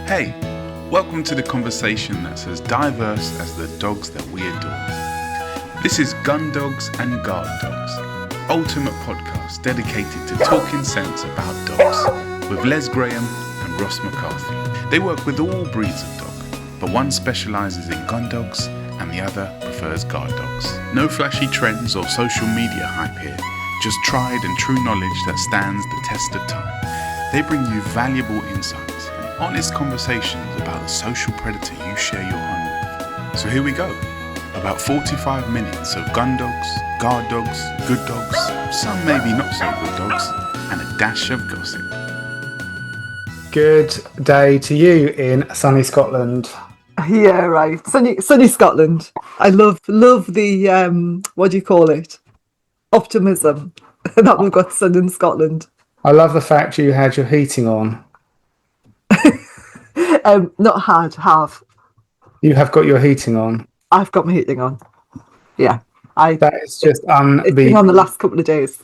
Hey, welcome to the conversation that's as diverse as the dogs that we adore. This is Gun Dogs and Guard Dogs, ultimate podcast dedicated to talking sense about dogs with Les Graham and Ross McCarthy. They work with all breeds of dog, but one specialises in gun dogs and the other prefers guard dogs. No flashy trends or social media hype here, just tried and true knowledge that stands the test of time. They bring you valuable insights and honest conversations about the social predator you share your home with. So here we go. About 45 minutes of gun dogs, guard dogs, good dogs, some maybe not so good dogs, and a dash of gossip. Good day to you in sunny Scotland. Yeah, right. Sunny Scotland. I love the what do you call it? Optimism that we've got sun in Scotland. I love the fact you had your heating on. Not had, have. You have got your heating on. I've got my heating on. Yeah. That is just It's been on the last couple of days.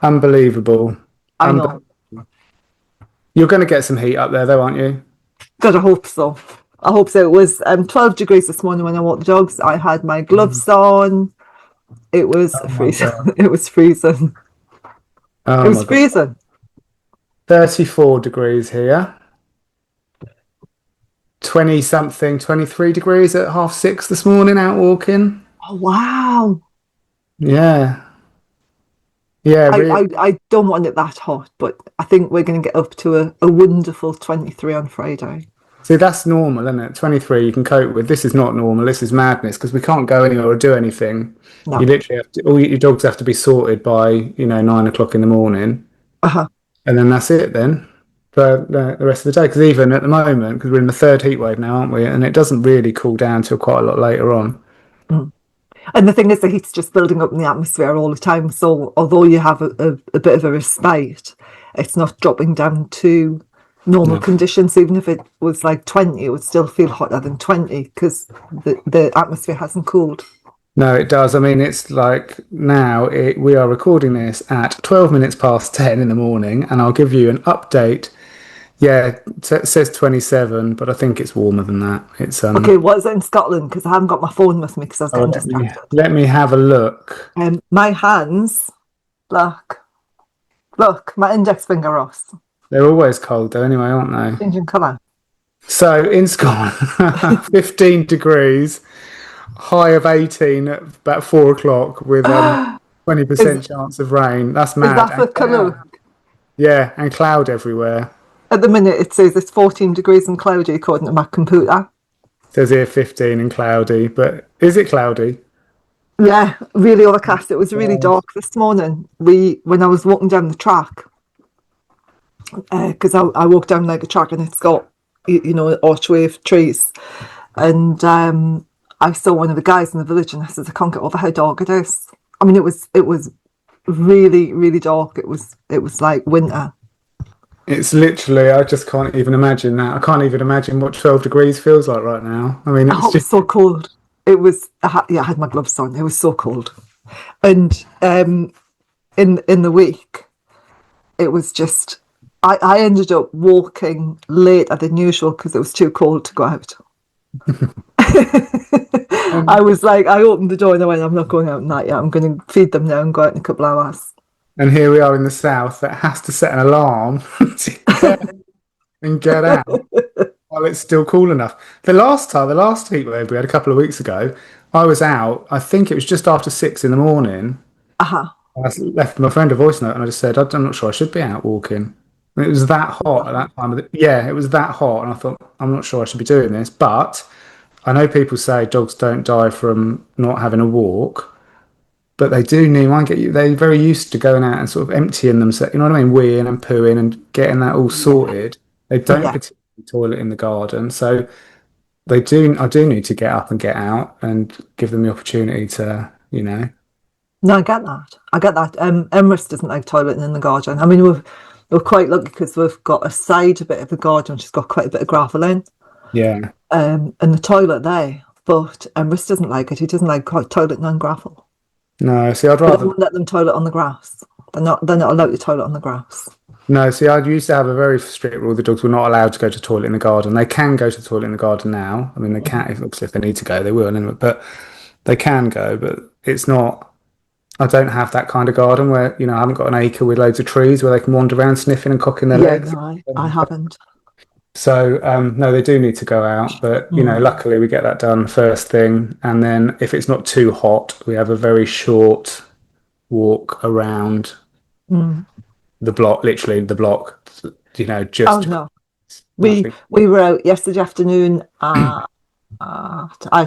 Unbelievable. I know. You're going to get some heat up there though, aren't you? God, I hope so. It was 12 degrees this morning when I walked the dogs. I had my gloves on. It was freezing. It was freezing. Oh, it was freezing. 34 degrees here. 20-something, 23 degrees at 6:30 this morning out walking. Oh, wow. Yeah. Yeah, really. I don't want it that hot, but I think we're going to get up to a wonderful 23 on Friday. See, that's normal, isn't it? 23 you can cope with. This is not normal. This is madness because we can't go anywhere or do anything. No. You literally have to, all your dogs have to be sorted by, 9 o'clock in the morning. Uh-huh. And then that's it then for the rest of the day. Because even at the moment, because we're in the third heat wave now, aren't we? And it doesn't really cool down till quite a lot later on. Mm. And the thing is, the heat's just building up in the atmosphere all the time. So although you have a bit of a respite, it's not dropping down to normal conditions. Even if it was like 20, it would still feel hotter than 20 because the atmosphere hasn't cooled. No, it does. I mean, it's like now we are recording this at 12 minutes past 10 in the morning, and I'll give you an update. Yeah, it says 27, but I think it's warmer than that. It's okay, what is it in Scotland? Because I haven't got my phone with me because I was getting distracted. Let me have a look. My hands, look, my index finger, Ross. They're always cold though anyway, aren't they? Changing colour. So in Scotland, 15 degrees, high of 18 at about 4 o'clock with 20% chance of rain. That's mad. Is that for Sherlock? Yeah, and cloud everywhere. At the minute, it says it's 14 degrees and cloudy according to my computer. It says here 15 and cloudy, but is it cloudy? Yeah, really overcast. It was really dark this morning. When I was walking down the track, because I walk down like a track and it's got, archway of trees, and I saw one of the guys in the village and I said, I can't get over how dark it is. I mean, it was really, really dark. It was like winter. It's literally, I just can't even imagine that. I can't even imagine what 12 degrees feels like right now. I mean, it's just so cold. It was, I had my gloves on. It was so cold. And in the week, it was just, I ended up walking later than usual because it was too cold to go out. I was like, I opened the door and I went, I'm not going out tonight yet. I'm going to feed them now and go out in a couple of hours. And here we are in the south that has to set an alarm and get out while it's still cool enough. The last heat wave we had a couple of weeks ago, I was out, I think it was just after 6 in the morning. Uh-huh. I left my friend a voice note and I just said, I'm not sure I should be out walking. And it was that hot at that time. It was that hot. And I thought, I'm not sure I should be doing this. But I know people say dogs don't die from not having a walk. But they do they're very used to going out and sort of emptying themselves, you know what I mean? Weeing and pooing and getting that all sorted. They don't particularly toilet in the garden. So I do need to get up and get out and give them the opportunity to, No, I get that. Emrys doesn't like toileting in the garden. I mean, we're quite lucky because we've got a bit of the garden which has got quite a bit of gravel in. Yeah. And the toilet there. But Emrys doesn't like it. He doesn't like toileting on gravel. No, see, I'd rather let them toilet on the grass. They're not allowed to toilet on the grass. No, see, I used to have a very strict rule. The dogs were not allowed to go to the toilet in the garden. They can go to the toilet in the garden now. I mean, they can, if they need to go, they will, but they can go, but it's not. I don't have that kind of garden where, I haven't got an acre with loads of trees where they can wander around sniffing and cocking their Yeah, legs. no, I haven't. So, no, they do need to go out, but, luckily we get that done first thing. And then if it's not too hot, we have a very short walk around the block, literally the block, Oh just no, nothing. we were out yesterday afternoon. I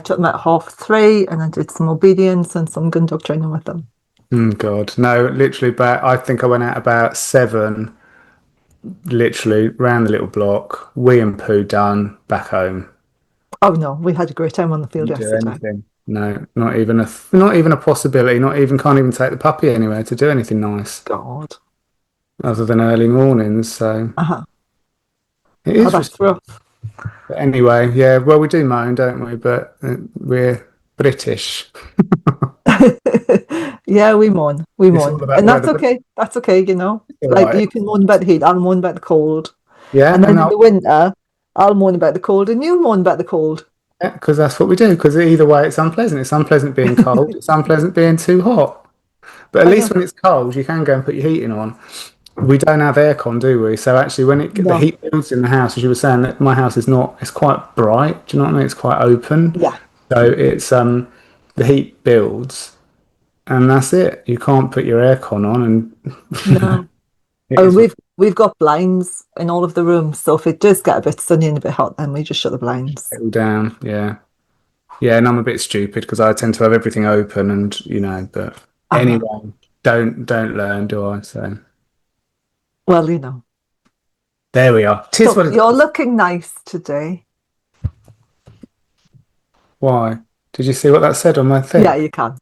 took them at 3:30, and I did some obedience and some gun dog training with them. God, no, literally, but I think I went out about 7, literally ran the little block, wee and poo done, back home. Oh no, we had a great time on the field Didn't do yesterday. anything. No, not even a possibility. Can't even take the puppy anywhere to do anything nice God. other than early mornings. So it Oh, is. that's rough. But anyway, yeah. Well, we do moan, don't we? But we're British. Yeah, we moan, It's all about and the that's weather. okay. That's okay, All Like right. you can moan about the heat, I'll moan about the cold, Yeah, and then in the winter, I'll moan about the cold, and you moan about the cold. because that's what we do. Because either way, it's unpleasant. It's unpleasant being cold. It's unpleasant being too hot. But at I least know. when it's cold, you can go and put your heating on. We don't have aircon, do we? So actually, when the No. heat builds in the house, as you were saying, that my house is not. It's quite bright. Do you know what I mean? It's quite open. Yeah. So it's the heat builds, and that's it. You can't put your aircon on, and No. it Oh, is what we've got blinds in all of the rooms, so if it does get a bit sunny and a bit hot, then we just shut the blinds. settle down. Yeah, yeah. And I'm a bit stupid because I tend to have everything open, and But Uh-huh. anyway, don't learn, do I? So Well, there we are. Tis So what it you're is. looking nice today. Why? Did you see what that said on my thing? Yeah, you can.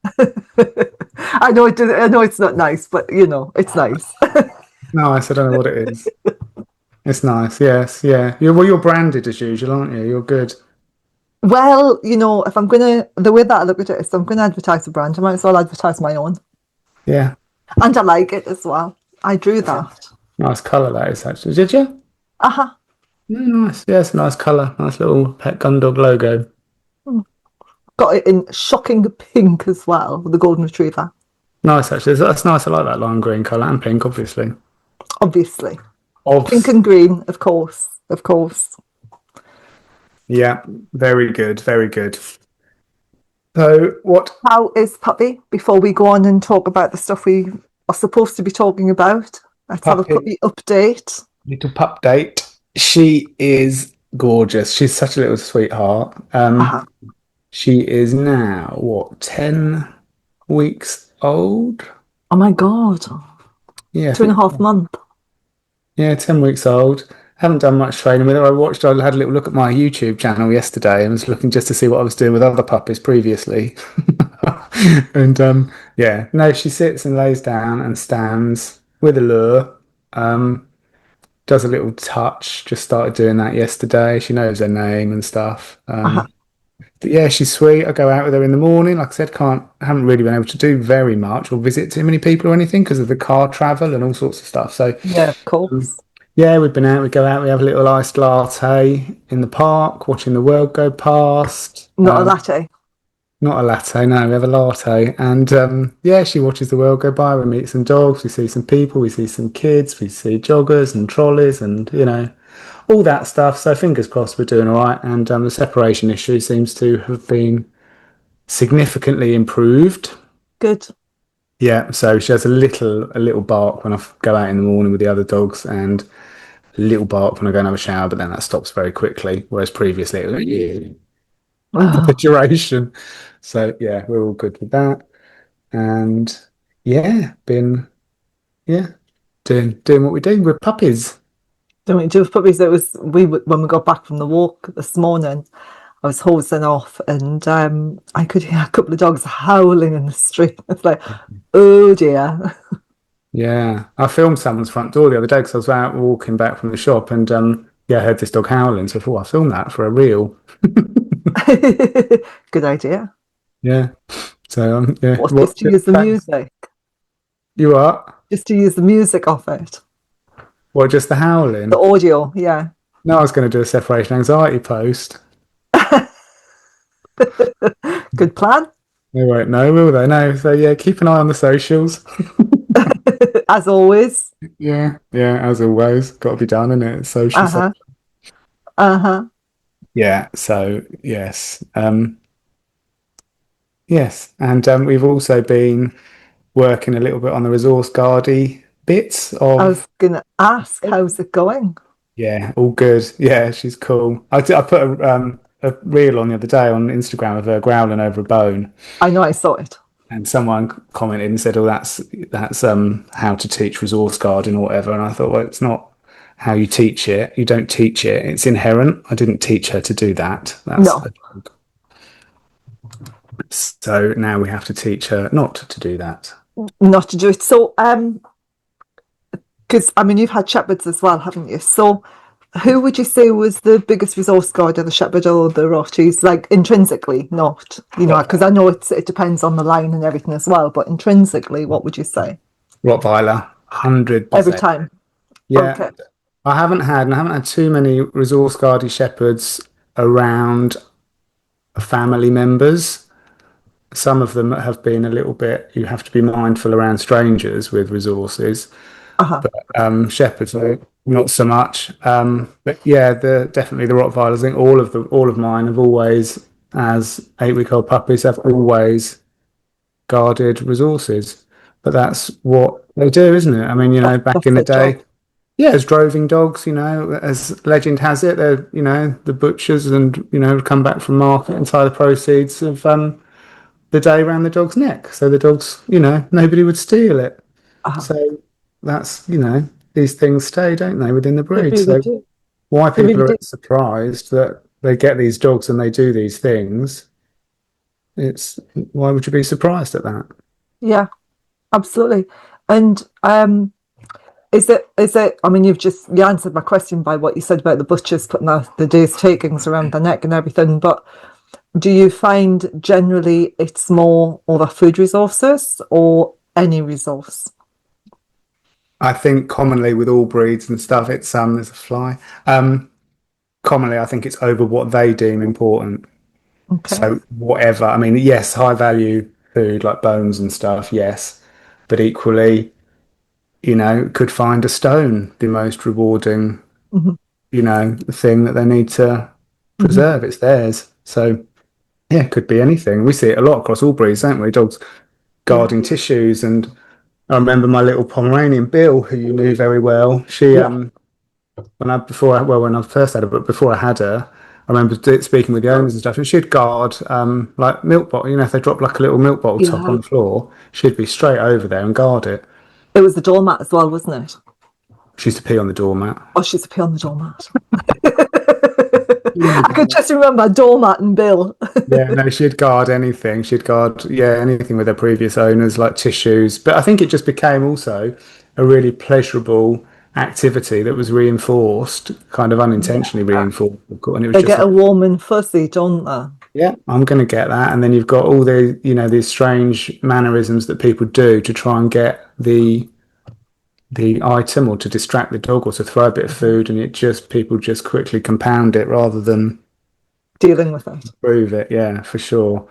I know it. I know it's not nice, but it's nice. No, I said I don't know what it is. It's nice. Yes, yeah. You're branded as usual, aren't you? You're good. Well, if I'm gonna, the way that I look at it is, I'm gonna advertise a brand, I might as well advertise my own, Yeah. and I like it as well. I drew that. Nice colour that is actually. Did you? Uh-huh. Yeah, nice. Yeah, it's a nice colour. Nice little pet gun dog logo. Got it in shocking pink as well with the golden retriever, Nice actually. That's nice. I like that lime green colour and pink, obviously. obviously. Pink Obs. and green, of course, of course. Yeah, very good. Very good. So what How is Puppy? Before we go on and talk about the stuff we are supposed to be talking about, let's have a puppy? puppy update. Little pup date. She is gorgeous. She's such a little sweetheart. Uh-huh. She is now what, 10 weeks old? Oh my God. Yeah, 2.5 months. yeah, 10 weeks old. Haven't done much training with her. I had a little look at my YouTube channel yesterday and was looking just to see what I was doing with other puppies previously. And yeah, no, she sits and lays down and stands with a lure. Does a little touch. Just started doing that yesterday. She knows her name and stuff. Uh-huh. But yeah, she's sweet. I go out with her in the morning. Like I said, haven't really been able to do very much or visit too many people or anything because of the car travel and all sorts of stuff. So Yeah, of course. yeah, we've been out. We go out. We have a little iced latte in the park, watching the world go past. Not a latte. Not a latte, no. We have a latte, and yeah, she watches the world go by. We meet some dogs. We see some people. We see some kids. We see joggers and trolleys, and all that stuff. So fingers crossed, we're doing all right. And the separation issue seems to have been significantly improved. Good. Yeah, so she has a little bark when I go out in the morning with the other dogs, and a little bark when I go and have a shower, but then that stops very quickly. Whereas previously it was the duration. So yeah, we're all good with that. And yeah, yeah, doing what we do. We're puppies. Don't we do with puppies? When we got back from the walk this morning, I was hosing off, and I could hear a couple of dogs howling in the street. It's like, oh dear. Yeah, I filmed someone's front door the other day because I was out walking back from the shop, and yeah, I heard this dog howling. So I thought I filmed that for a reel. Good idea. Yeah. So yeah. What, just to use the music? You are? Just to use the music off it. What, just the howling? The audio, yeah. No, I was going to do a separation anxiety post. Good plan. They won't know, will they? No. So yeah, keep an eye on the socials. As always. Yeah, as always, got to be done, isn't it? Social. Uh-huh. Uh-huh. Yeah. So yes, yes, and we've also been working a little bit on the resource guardy bits I of. was gonna ask, how's it going? Yeah, all good. Yeah, she's cool. I put a reel on the other day on Instagram of her growling over a bone, I know I saw it. and someone commented and said, "Oh, that's how to teach resource guarding or whatever." And I thought, well, it's not how you teach it. You don't teach it. It's inherent. I didn't teach her to do that. That's No. So now we have to teach her not to do that. Not to do it. So, because I mean, you've had shepherds as well, haven't you? So, who would you say was the biggest resource guarder, the shepherd or the Rotties? Like intrinsically, not, you know, because I know it depends on the line and everything as well. But intrinsically, what would you say? Rottweiler, 100%. Every time. Yeah. Okay. I haven't had too many resource guardy shepherds around family members. Some of them have been a little bit, you have to be mindful around strangers with resources. Uh-huh. But shepherds, not so much. But yeah, definitely the Rottweilers. I think all of mine have always, as 8-week-old puppies, have always guarded resources. But that's what they do, isn't it? I mean, you know, back in the day, yeah, as droving dogs, you know, as legend has it, they're, you know, the butchers and, you know, come back from market and tie the proceeds of the day around the dog's neck. So the dogs, you know, nobody would steal it. Uh-huh. So that's, you know, these things stay, don't they, within the breed? Really So do. why people really are surprised that they get these dogs and they do these things, it's why would you be surprised at that? Yeah, absolutely. And is it I mean, you answered my question by what you said about the butchers putting the day's takings around the neck and everything, but do you find generally it's more over food resources or any resource? I think commonly with all breeds and stuff, it's there's a fly. Commonly I think it's over what they deem important. Okay. So whatever, I mean, yes, high value food like bones and stuff, yes, but equally, you know, could find a stone the most rewarding, you know, thing that they need to preserve. It's theirs. So yeah, it could be anything. We see it a lot across all breeds, don't we? Dogs guarding tissues. And I remember my little Pomeranian Bill, who you knew very well. She when I first had her, but before I had her, I remember speaking with the owners and stuff, and she'd guard like milk bottle. You know, if they dropped like a little milk bottle top on the floor, she'd be straight over there and guard it. It was the doormat as well, wasn't it? She used to pee on the doormat. Oh, she used to pee on the doormat. I could just remember doormat and Bill. Yeah, no, she'd guard anything. She'd guard, anything with her previous owners, like tissues. But I think it just became also a really pleasurable activity that was reinforced, kind of unintentionally reinforced. And it was They get a warm and fuzzy, don't they? Yeah, I'm going to get that. And then you've got all the, you know, these strange mannerisms that people do to try and get the item or to distract the dog or to throw a bit of food, and people just quickly compound it rather than dealing with it. Prove it, yeah, for sure.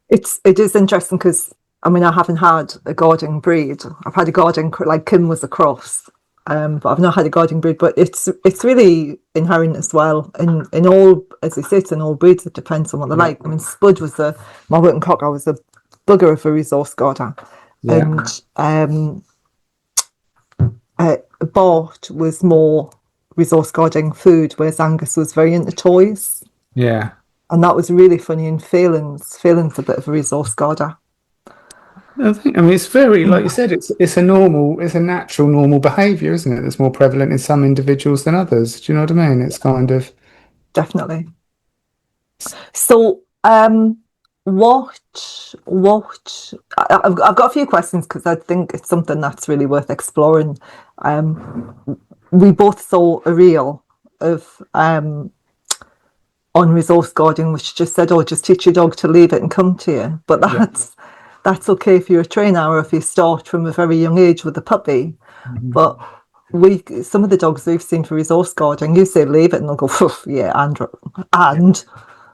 It is interesting because I mean I haven't had a guarding breed. I've had a guarding, like Kim was a cross, but I've not had a guarding breed. But it's really inherent as well in all, as I say, it's in all breeds. It depends on what they're like. I mean, Spud was my Wilton Cocker was a bugger of a resource guarder, and Bart was more resource guarding food, whereas Angus was very into toys. Yeah. And that was really funny in Phelan's. Phelan's a bit of a resource guarder. I mean, it's very, like you said, it's a natural, normal behaviour, isn't it? That's more prevalent in some individuals than others. Do you know what I mean? It's kind of... Definitely. So, what I've got a few questions because I think it's something that's really worth exploring. We both saw a reel of on resource guarding which just said, oh, just teach your dog to leave it and come to you, but that's okay if you're a trainer or if you start from a very young age with a puppy. But some of the dogs we've seen for resource guarding, you say leave it, and they'll go, yeah, and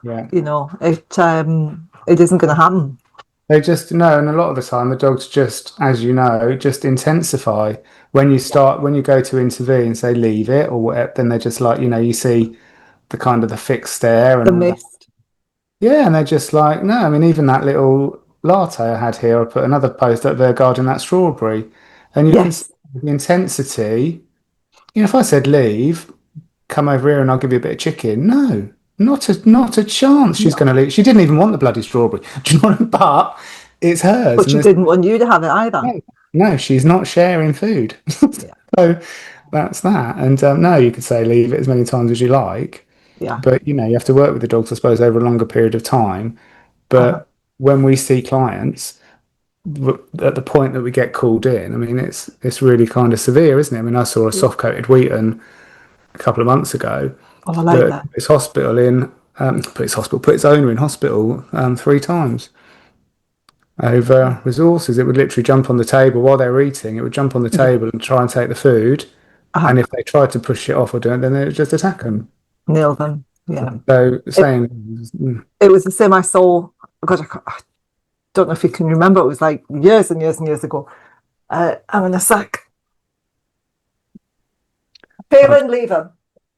Yeah. you know, it isn't going to happen. They just no, and a lot of the time the dogs just, as you know, just intensify when you go to intervene, say leave it or whatever. Then they're just like, you see the kind of the fixed stare and The all that. mist. Yeah, and they're just like, no. I mean, even that little latte I had here, I put another post up there guarding that strawberry, and you can see Yes, the intensity. If I said leave, come over here and I'll give you a bit of chicken. No, not a chance. She's going to leave. She didn't even want the bloody strawberry. Do you know what I mean? But it's hers, but she didn't want you to have it either. no, she's not sharing food. Yeah. So that's that. And no, you could say leave it as many times as you like. Yeah. But you have to work with the dogs, I suppose, over a longer period of time. But when we see clients, at the point that we get called in, I mean, it's really kind of severe, isn't it? I mean, I saw a soft-coated Wheaton a couple of months ago. Oh, I like that. Its hospital put its owner in hospital 3 times over resources. It would literally jump on the table while they were eating. It would jump on the table and try and take the food. And if they tried to push it off or do it, then they would just attack them. Nail them. Yeah. So it was the same I saw. God, I don't know if you can remember. It was like years and years and years ago. I'm in a sec. Phelan, leave him.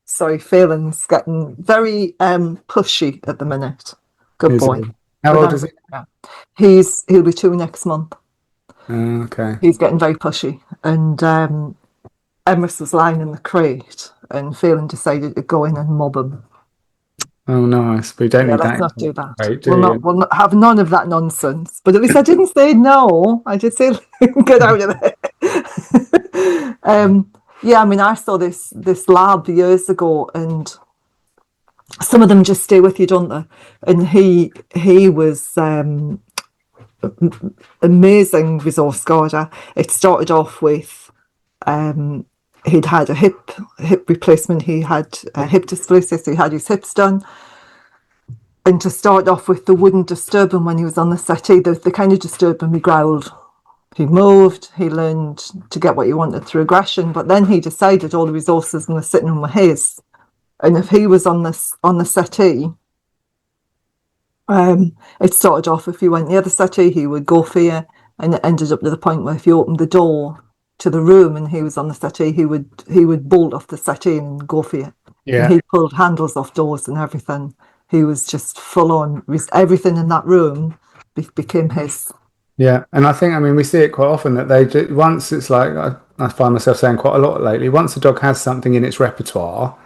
Sorry, Phelan's getting very pushy at the minute. Good boy. How old is he? He'll be 2 next month. Okay. He's getting very pushy, and Emrys was lying in the crate, and Phelan decided to go in and mob him. Oh, nice. But you don't need let's that. not do that. Right, we'll not have none of that nonsense. But at least I didn't say no. I did say get out of it. Yeah, I mean, I saw this lab years ago, and some of them just stay with you, don't they? And he was amazing resource guarder. It started off with he'd had a hip replacement. He had a hip dysplasia, so he had his hips done. And to start off with, they wouldn't disturb him when he was on the settee. The kind of disturb him, he growled. He moved, he learned to get what he wanted through aggression, but then he decided all the resources in the sitting room were his. And if he was on the settee, it started off, if you went near the settee, he would go for you, and it ended up to the point where if you opened the door to the room and he was on the settee, he would bolt off the settee and go for you. Yeah. And he pulled handles off doors and everything. He was just full on. Everything in that room became his. Yeah, and I think, I mean, we see it quite often that they do, once it's like, I find myself saying quite a lot lately, once a dog has something in its repertoire,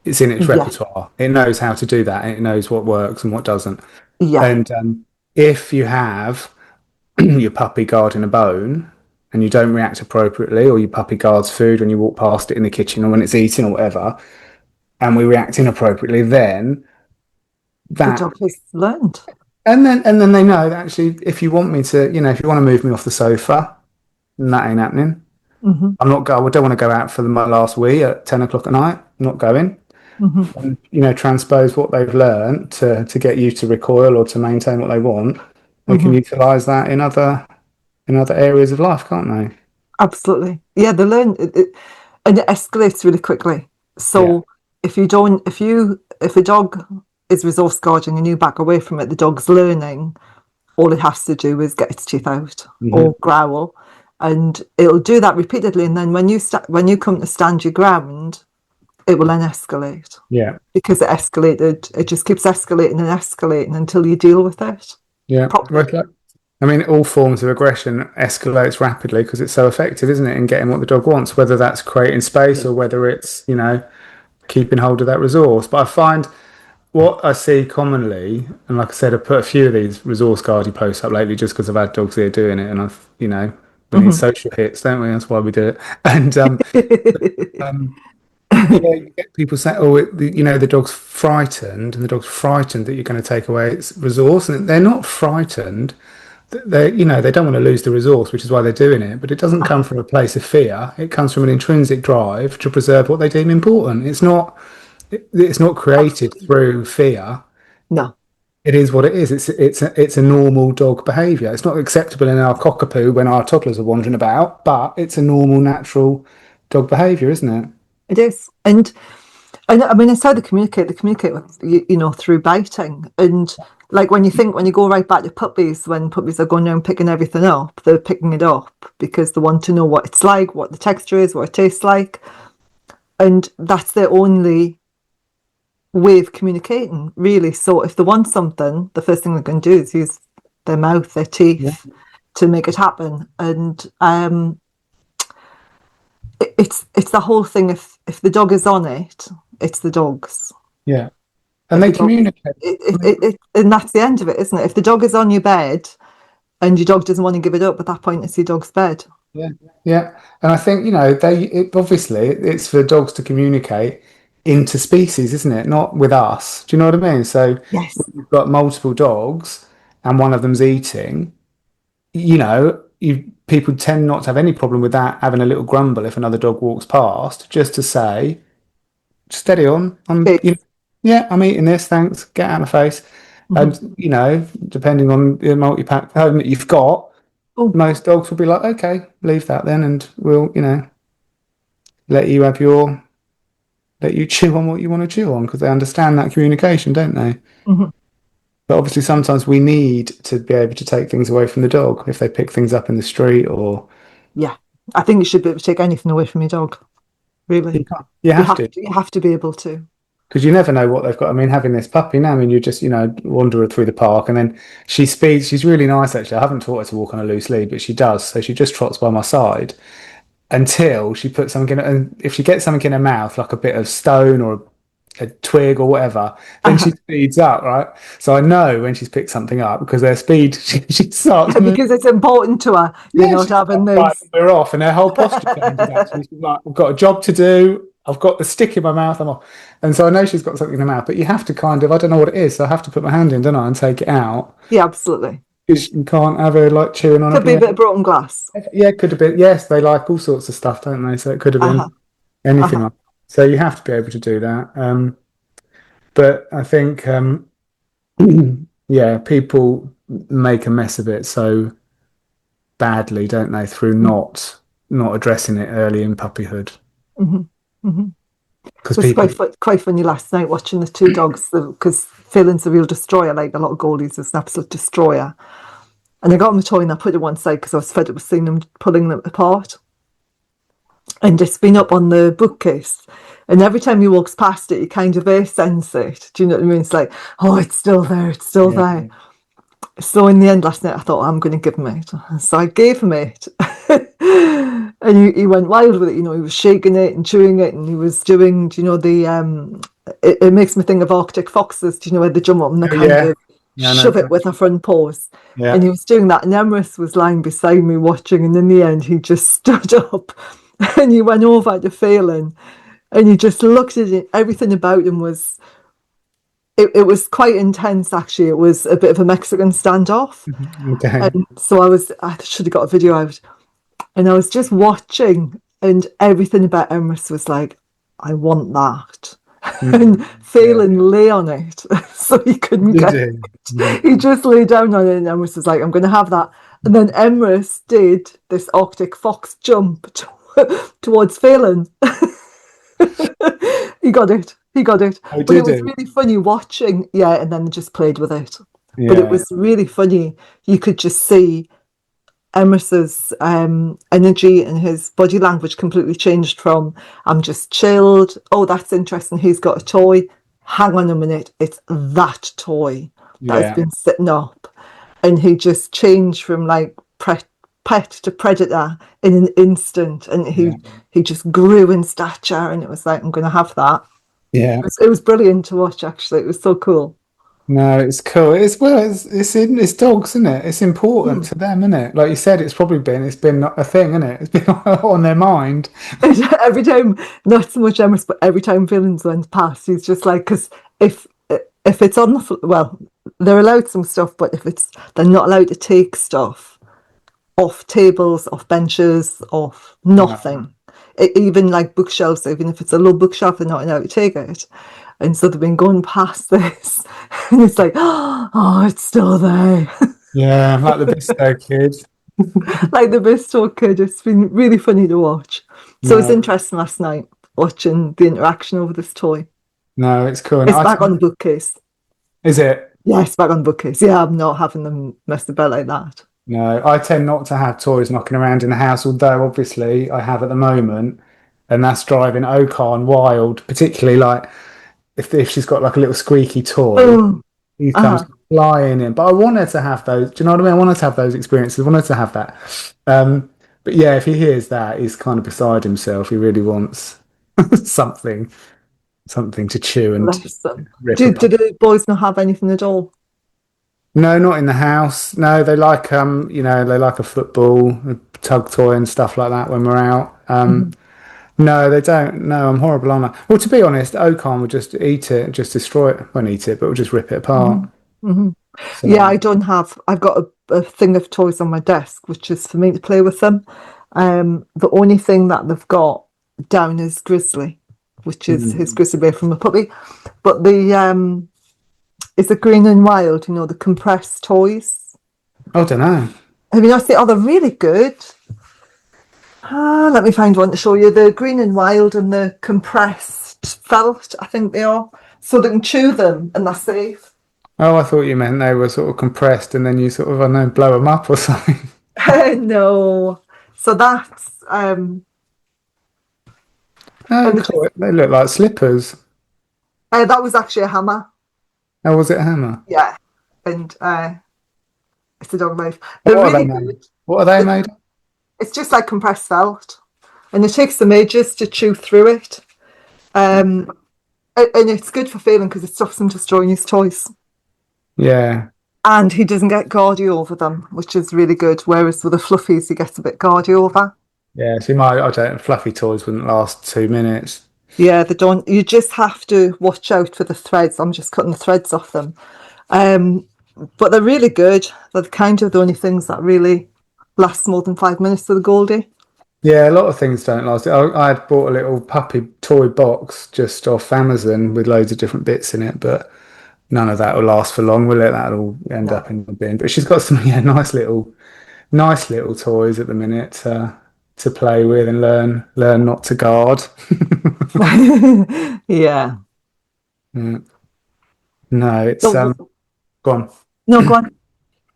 it's in its repertoire. It knows how to do that, and it knows what works and what doesn't. Yeah. And if you have your puppy guarding a bone and you don't react appropriately, or your puppy guards food when you walk past it in the kitchen or when it's eating or whatever, and we react inappropriately, then the dog has learned. And then they know that actually, if you want me to, if you want to move me off the sofa, then that ain't happening. Mm-hmm. I don't want to go out for my last wee at 10 o'clock at night. I'm not going. Mm-hmm. And, transpose what they've learned to get you to recoil or to maintain what they want. They can utilise that in other areas of life, can't they? Absolutely. Yeah, they learn and it escalates really quickly. So if a dog is resource guarding and you back away from it, the dog's learning. All it has to do is get its teeth out or growl, and it'll do that repeatedly. And then when you come to stand your ground, it will then escalate. Yeah, because it escalated. It just keeps escalating and escalating until you deal with it. Yeah, I mean, all forms of aggression escalates rapidly because it's so effective, isn't it, in getting what the dog wants, whether that's creating space or whether it's keeping hold of that resource. But I find what I see commonly, and like I said, I've put a few of these resource guarding posts up lately just because I've had dogs here doing it, and I've, we need social hits, don't we? That's why we do it. And you get people say, the dog's frightened, and the dog's frightened that you're going to take away its resource, and they're not frightened. They don't want to lose the resource, which is why they're doing it. But it doesn't come from a place of fear. It comes from an intrinsic drive to preserve what they deem important. It's not created through fear. No, it is what it is. It's a normal dog behaviour. It's not acceptable in our Cockapoo when our toddlers are wandering about, but it's a normal, natural dog behaviour, isn't it? It is. And I mean, it's how they communicate. They communicate with, through biting. And like when you go right back to puppies, when puppies are going around picking everything up, they're picking it up because they want to know what it's like, what the texture is, what it tastes like. And that's their only way of communicating, really. So if they want something, the first thing they're going to do is use their mouth, their teeth to make it happen. And it's the whole thing. If the dog is on it, it's the dog's. Yeah. And they communicate. And that's the end of it, isn't it? If the dog is on your bed and your dog doesn't want to give it up, at that point it's your dog's bed. Yeah, yeah. And I think, obviously it's for dogs to communicate interspecies, isn't it? Not with us. Do you know what I mean? So Yes. when you've got multiple dogs and one of them's eating, people tend not to have any problem with that, having a little grumble if another dog walks past, just to say, steady on. I'm eating this, thanks. Get out of my face. And, depending on the multi-pack home that you've got, most dogs will be like, okay, leave that then, and we'll, let you chew on what you want to chew on, because they understand that communication, don't they? Mm-hmm. But obviously sometimes we need to be able to take things away from the dog if they pick things up in the street or... Yeah, I think you should be able to take anything away from your dog, really. You have to. You have to be able to. Because you never know what they've got. I mean, having this puppy now, you just, wander her through the park, and then she speeds. She's really nice, actually. I haven't taught her to walk on a loose lead, but she does. So she just trots by my side until she puts something in, and if she gets something in her mouth, like a bit of stone or a twig or whatever, then she speeds up, right? So I know when she's picked something up because their speed, she starts because it's important to her. You're not having this. Right, we're off, and her whole posture changes. Actually, she's like, "I've got a job to do. I've got the stick in my mouth. I'm off." And so I know she's got something in her mouth, but you have to I don't know what it is, so I have to put my hand in, don't I, and take it out. Yeah, absolutely. Because you can't have her like chewing on it. Could be a bit of broken glass. Yeah, could have been. Yes, they like all sorts of stuff, don't they? So it could have been anything like that. So you have to be able to do that. But I think, people make a mess of it so badly, don't they, through not addressing it early in puppyhood. Mm-hmm. Mm-hmm. Because it was quite funny last night watching the two dogs, because Phelan's a real destroyer, like a lot of Goldies is an absolute destroyer. And I got him a toy and I put it one side because I was fed up with seeing them pulling them apart. And it's been up on the bookcase. And every time he walks past it, you kind of sense it. Do you know what I mean? It's like, oh, it's still there. It's still there. So in the end, last night, I thought, I'm going to give him it. So I gave him it. And he went wild with it. He was shaking it and chewing it. And he was doing, it makes me think of Arctic foxes, where they jump up and they kind of shove it with their front paws. Yeah. And he was doing that. And Emrys was lying beside me watching. And in the end, he just stood up and he went over to Phelan. And he just looked at it. Everything about him was... It was quite intense, actually. It was a bit of a Mexican standoff. Okay. And so I should have got a video out. And I was just watching, and everything about Emrys was like, I want that. And Phelan lay on it, so he couldn't get it. He just lay down on it, and Emrys was like, I'm going to have that. And then Emrys did this Arctic fox jump towards Phelan. He got it. But it was really funny watching. Yeah, and then just played with it. Yeah. But it was really funny. You could just see Emrys's energy and his body language completely changed from, I'm just chilled. Oh, that's interesting. He's got a toy. Hang on a minute. It's that toy that has been sitting up. And he just changed from like pet to predator in an instant. And he just grew in stature. And it was like, I'm going to have that. Yeah, it was brilliant to watch. Actually, it was so cool. No, it's cool. It's dogs, isn't it? It's important to them, isn't it? Like you said, it's been a thing, isn't it? It's been on their mind. Every time, not so much Emrys, but every time Phelan's went past, he's just like, because if it's on the they're allowed some stuff, but they're not allowed to take stuff off tables, off benches, off nothing. No. Even like bookshelves, even if it's a low bookshelf, they're not allowed to take it. And so they've been going past this, and it's like, oh, it's still there. Yeah, like the Bisto kid. Like the Bisto kid. It's been really funny to watch. So it's interesting last night watching the interaction over this toy. No, it's cool. And It's back on the bookcase. Is it? Yeah, it's back on the bookcase. Yeah, I'm not having them messed about like that. No, I tend not to have toys knocking around in the house, although obviously I have at the moment, and that's driving Okan wild, particularly like if she's got like a little squeaky toy, he comes flying in. But I want her to have those. Do you know what I mean? I want her to have those experiences. I want her to have that. But yeah, if he hears that, he's kind of beside himself. He really wants something to chew and rip do apart. the boys not have anything at all? No, not in the house. No, they like they like a football, a tug toy and stuff like that when we're out. No, they don't. No, I'm horrible on that. Well, to be honest, Okan would just eat it, just destroy it. Won't eat it, but we'll just rip it apart. So, yeah, I don't have. I've got a thing of toys on my desk, which is for me to play with them. The only thing that they've got down is Grizzly, which is his Grizzly Bear from a puppy. But the is it Green and Wild? You know, the compressed toys. I don't know. Have you not seen? Oh, they're really good. Let me find one to show you. The Green and Wild and the compressed felt, I think they are. So they can chew them and they're safe. Oh, I thought you meant they were sort of compressed and then you sort of, I don't know, blow them up or something. No. So that's... oh, cool. They look like slippers. that was actually a hammer. Oh, was it a hammer? Yeah. And it's a dog life. They're really good. What are they made of? It's just like compressed felt. And it takes them ages to chew through it. And it's good for feeling because it stops him destroying his toys. Yeah. And he doesn't get gaudy over them, which is really good. Whereas with the fluffies, he gets a bit gaudy over. Yeah, see, fluffy toys wouldn't last 2 minutes. Yeah, they don't. You just have to watch out for the threads. I'm just cutting the threads off them. But they're really good. They're kind of the only things that really last more than 5 minutes to the Goldie. Yeah, a lot of things don't last. I had bought a little puppy toy box just off Amazon with loads of different bits in it, but none of that will last for long, will it? That'll all end up in the bin. But she's got some nice little toys at the minute to play with and learn not to guard. Yeah. No, it's go on. No, go on.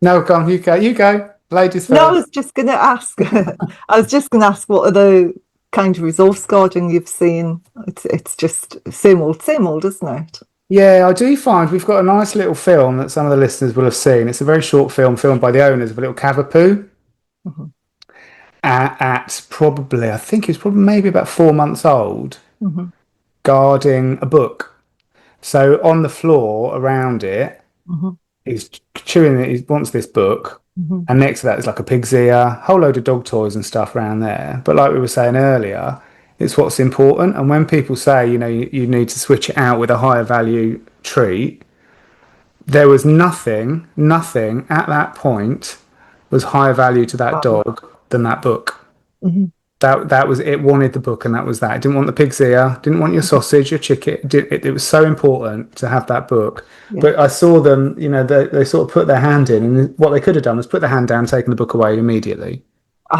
No, go on. You go. Ladies first. No, I was just going to ask. What are the kind of resource guarding you've seen? It's just same old, isn't it? Yeah, I do find we've got a nice little film that some of the listeners will have seen. It's a very short film filmed by the owners of a little Cockapoo. At probably, I think it's probably maybe about 4 months old, guarding a book. So on the floor around it, he's chewing it. He wants this book. And next to that is like a pig's ear, a whole load of dog toys and stuff around there. But like we were saying earlier, it's what's important. And when people say, you need to switch it out with a higher value treat, there was nothing at that point was higher value to that dog than that book. That was it. Wanted the book, and that was that. It didn't want the pig's ear, didn't want your sausage, your chicken. It was so important to have that book. Yeah. But I saw them, they sort of put their hand in, and what they could have done was put their hand down, taken the book away immediately.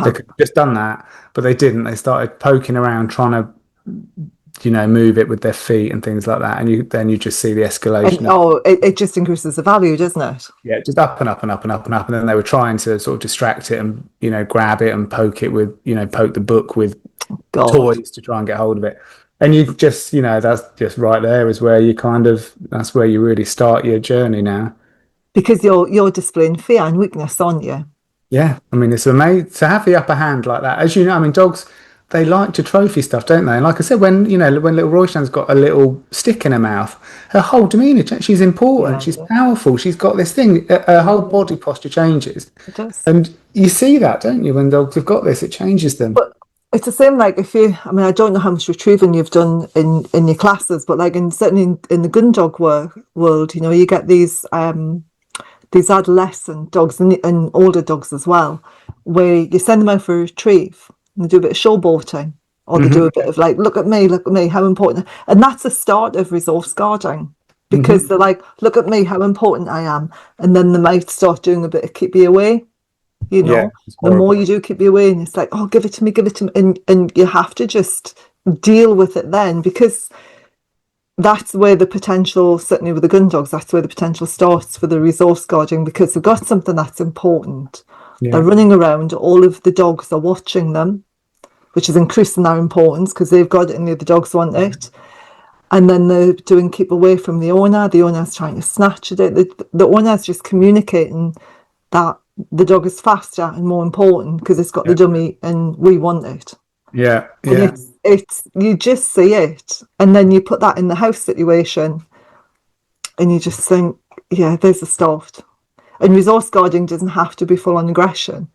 They could have just done that, but they didn't. They started poking around, trying to, move it with their feet and things like that, and then you just see the escalation. It just increases the value, doesn't it? Yeah, just up and up and up and up and up, and then they were trying to sort of distract it and grab it and poke it with poke the book with toys to try and get hold of it. And you just that's just right there is where that's where you really start your journey now, because you're displaying fear and weakness, aren't you? Yeah, I mean it's amazing to have the upper hand like that. As you know, I mean dogs. They like to trophy stuff, don't they? And like I said, when little Roixzan's got a little stick in her mouth, her whole demeanour, she's important, she's powerful, she's got this thing, her whole body posture changes. It does. And you see that, don't you? When dogs have got this, it changes them. But it's the same like I don't know how much retrieving you've done in your classes, but like certainly in the gun dog world, you get these adolescent dogs and older dogs as well, where you send them out for a retrieve. They do a bit of showboating, or they do a bit of like, look at me, how important. And that's the start of resource guarding, because they're like, look at me, how important I am. And then they might start doing a bit of keep you away. you know. it's The more horrible. you do keep you away, and it's like, oh, give it to me, and you have to just deal with it then, because that's where the potential, certainly with the gun dogs, that's where the potential starts for the resource guarding, because they've got something that's important. They're running around, all of the dogs are watching them, which is increasing their importance because they've got it and the other dogs want it. And then they're doing keep away from the owner. The owner's trying to snatch it. The owner's just communicating that the dog is faster and more important because it's got the dummy and we want it. And it's you just see it, and then you put that in the house situation, and you just think, yeah, there's a start. And resource guarding doesn't have to be full on aggression.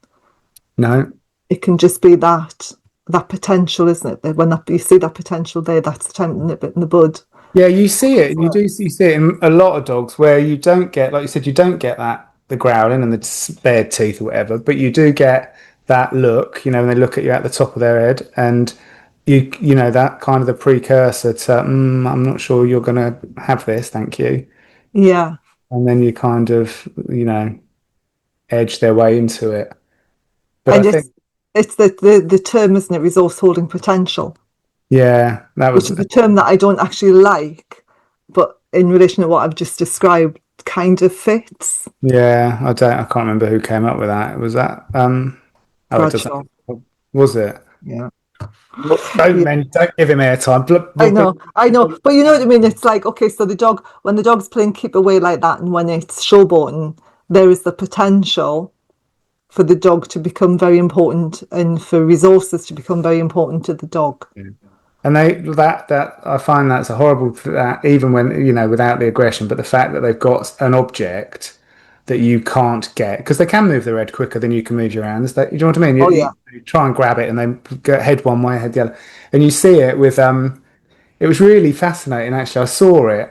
No, it can just be that potential, isn't it? When you see that potential there, that's the time to nip it in the bud. Yeah, you see it. You do see it in a lot of dogs where you don't get, like you said, you don't get the growling and the bared teeth or whatever, but you do get that look, when they look at you at the top of their head, and you know that kind of the precursor to I'm not sure you're going to have this, thank you. Yeah. And then you kind of edge their way into it. But and I think it's the term, isn't it? Resource holding potential. Yeah, which is a term that I don't actually like, but in relation to what I've just described, kind of fits. Yeah, I can't remember who came up with that. Was that it doesn't. Was it? Yeah. Don't give him airtime. I know, but you know what I mean. It's like, okay, so when the dog's playing keep away like that, and when it's showboating, there is the potential for the dog to become very important, and for resources to become very important to the dog. Yeah. And that I find that's a horrible that even when without the aggression, but the fact that they've got an object that you can't get, because they can move their head quicker than you can move your hands. You know what I mean? You try and grab it and then go head one way, head the other, and you see it with It was really fascinating actually. I saw it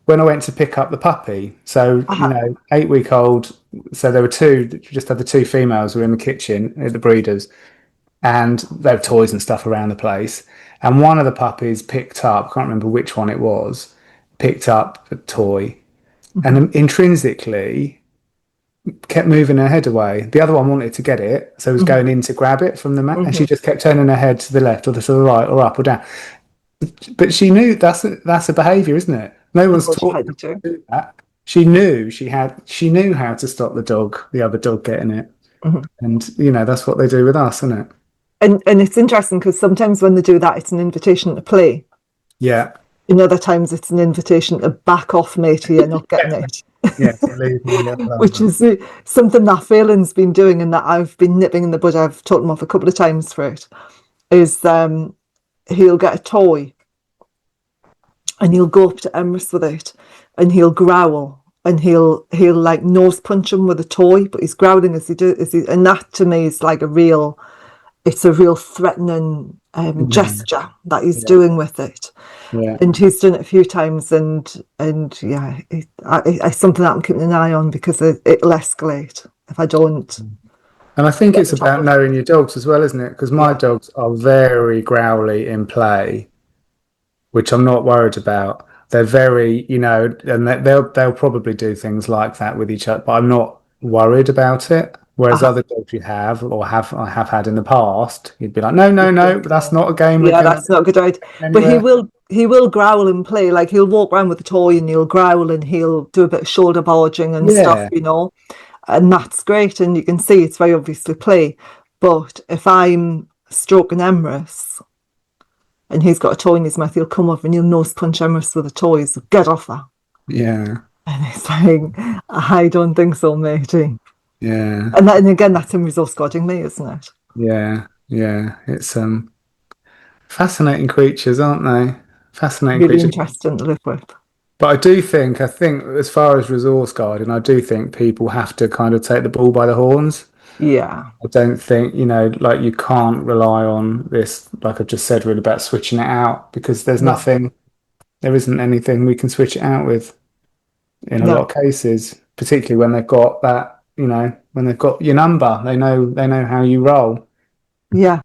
when I went to pick up the puppy. So 8-week-old. So there were two. Just had the two females who were in the kitchen at the breeders, and there were toys and stuff around the place. And one of the puppies picked up, I can't remember which one it was, picked up a toy and intrinsically kept moving her head away. The other one wanted to get it, so was going in to grab it from the mat, and she just kept turning her head to the left or to the right or up or down. But she knew that's a behaviour, isn't it? No one's taught her to do that. She knew how to stop the other dog getting it. And that's what they do with us, isn't it? And it's interesting because sometimes when they do that, it's an invitation to play. Yeah. In other times, it's an invitation to back off, matey, you're not getting it. Yeah, leave me alone. Which is something that Phelan's been doing and that I've been nipping in the bud. I've taught him off a couple of times for it. Is he'll get a toy and he'll go up to Emrys with it and he'll growl and he'll like nose punch him with a toy, but he's growling as he does. And that to me is like it's a real threatening gesture that he's doing with it. Yeah. And he's done it a few times, and it's something that I'm keeping an eye on because it'll escalate if I don't. And I think it's about knowing your dogs as well, isn't it? Because my dogs are very growly in play, which I'm not worried about. They're very, and they'll probably do things like that with each other, but I'm not worried about it. Whereas other dogs you have or have had in the past, you'd be like, no, that's not a game. Yeah, that's not a good idea. But he will growl and play. Like he'll walk around with a toy and he'll growl and he'll do a bit of shoulder barging and stuff, and that's great. And you can see it's very obviously play. But if I'm stroking Emrys and he's got a toy in his mouth, he'll come over and he'll nose punch Emrys with a toy. So get off that. Yeah. And he's like, I don't think so, matey. Yeah. And again, that's him resource guarding me, isn't it? Yeah. It's fascinating creatures, aren't they? Fascinating really creatures. Interesting to live with. But I think as far as resource guarding, I do think people have to kind of take the bull by the horns. Yeah. I don't think, like you can't rely on this, like I've just said, really about switching it out, because there isn't anything we can switch it out with in a lot of cases, particularly when they've got that, when they've got your number, they know how you roll. Yeah,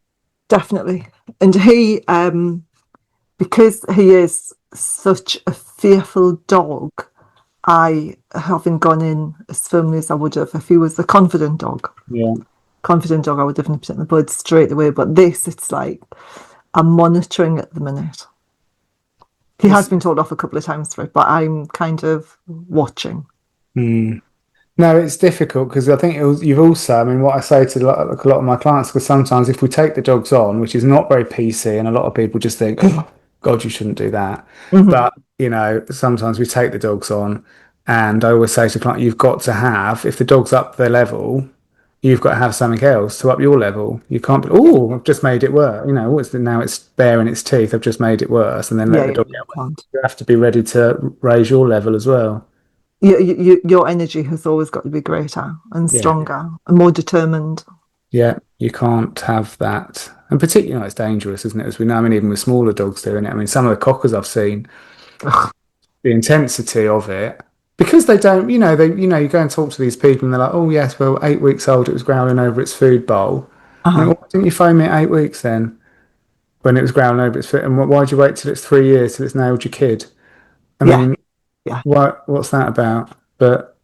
definitely. And he, because he is such a fearful dog, I haven't gone in as firmly as I would have if he was a confident dog. Yeah. confident dog, I would have nipped it in the bud straight away. But this, it's like I'm monitoring at the minute. He has been told off a couple of times for it, but I'm kind of watching. No, it's difficult because I think you've also, I mean, what I say to a lot of my clients, because sometimes if we take the dogs on, which is not very PC, and a lot of people just think, oh, God, you shouldn't do that. But, sometimes we take the dogs on, and I always say to clients, you've got to have, if the dog's up their level, you've got to have something else to up your level. You can't be, oh, I've just made it worse. Now it's baring its teeth, I've just made it worse, and then let the dog go. You have to be ready to raise your level as well. Your energy has always got to be greater and stronger and more determined. Yeah, you can't have that. And particularly, it's dangerous, isn't it? As we know, I mean, even with smaller dogs doing it. I mean, some of the cockers I've seen, the intensity of it, because they don't, you go and talk to these people and they're like, oh, yes, well, 8 weeks old, it was growling over its food bowl. Like, why didn't you phone me at 8 weeks then when it was growling over its food? And why'd you wait till it's 3 years, till it's nailed your kid? I mean, what's that about? But